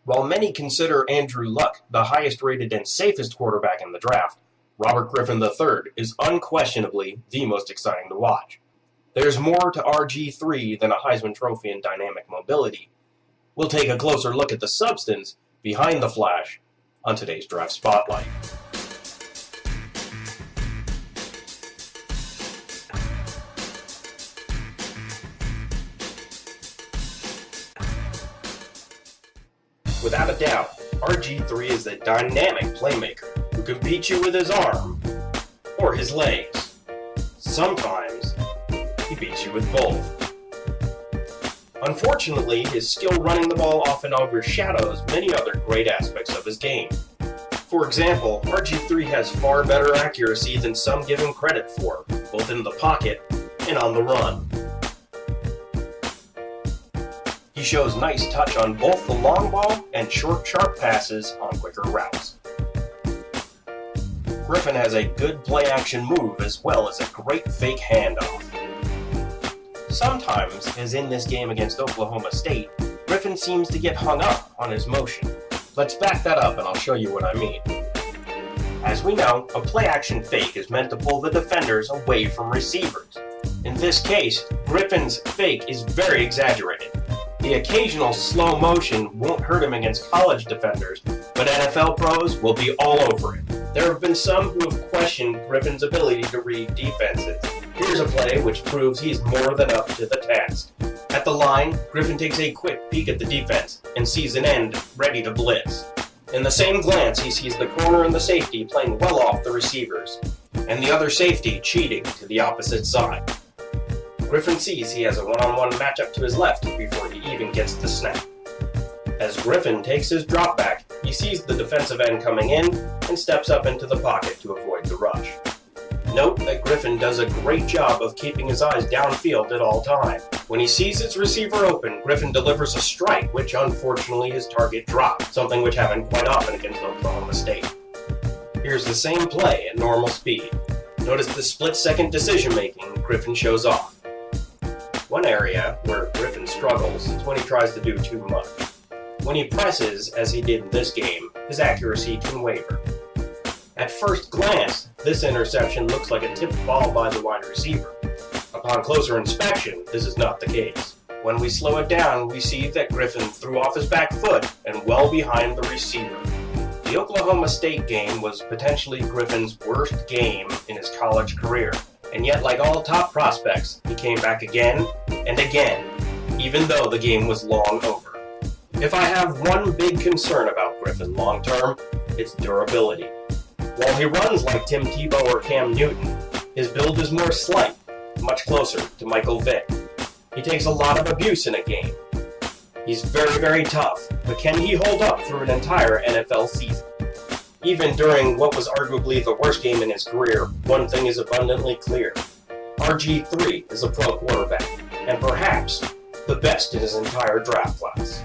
While many consider Andrew Luck the highest rated and safest quarterback in the draft, Robert Griffin III is unquestionably the most exciting to watch. There's more to RG3 than a Heisman Trophy and dynamic mobility. We'll take a closer look at the substance behind the flash on today's Draft Spotlight. Without a doubt, RG3 is a dynamic playmaker who can beat you with his arm or his legs. Sometimes, he beats you with both. Unfortunately, his skill running the ball often overshadows many other great aspects of his game. For example, RG3 has far better accuracy than some give him credit for, both in the pocket and on the run. He shows nice touch on both the long ball and short, sharp passes on quicker routes. Griffin has a good play-action move as well as a great fake handoff. Sometimes, as in this game against Oklahoma State, Griffin seems to get hung up on his motion. Let's back that up and I'll show you what I mean. As we know, a play-action fake is meant to pull the defenders away from receivers. In this case, Griffin's fake is very exaggerated. The occasional slow motion won't hurt him against college defenders, but NFL pros will be all over it. There have been some who have questioned Griffin's ability to read defenses. Here's a play which proves he's more than up to the task. At the line, Griffin takes a quick peek at the defense and sees an end ready to blitz. In the same glance, he sees the corner and the safety playing well off the receivers, and the other safety cheating to the opposite side. Griffin sees he has a one-on-one matchup to his left before he even gets the snap. As Griffin takes his drop back, he sees the defensive end coming in and steps up into the pocket to avoid the rush. Note that Griffin does a great job of keeping his eyes downfield at all times. When he sees his receiver open, Griffin delivers a strike, which unfortunately his target dropped, something which happened quite often against Oklahoma State. Here's the same play at normal speed. Notice the split-second decision-making Griffin shows off. One area where Griffin struggles is when he tries to do too much. When he presses, as he did in this game, his accuracy can waver. At first glance, this interception looks like a tipped ball by the wide receiver. Upon closer inspection, this is not the case. When we slow it down, we see that Griffin threw off his back foot and well behind the receiver. The Oklahoma State game was potentially Griffin's worst game in his college career, and yet like all top prospects, he came back again and again, even though the game was long over. If I have one big concern about Griffin long term, it's durability. While he runs like Tim Tebow or Cam Newton, his build is more slight, much closer to Michael Vick. He takes a lot of abuse in a game. He's very, very tough, but can he hold up through an entire NFL season? Even during what was arguably the worst game in his career, one thing is abundantly clear. RG3 is a pro quarterback, and perhaps the best in his entire draft class.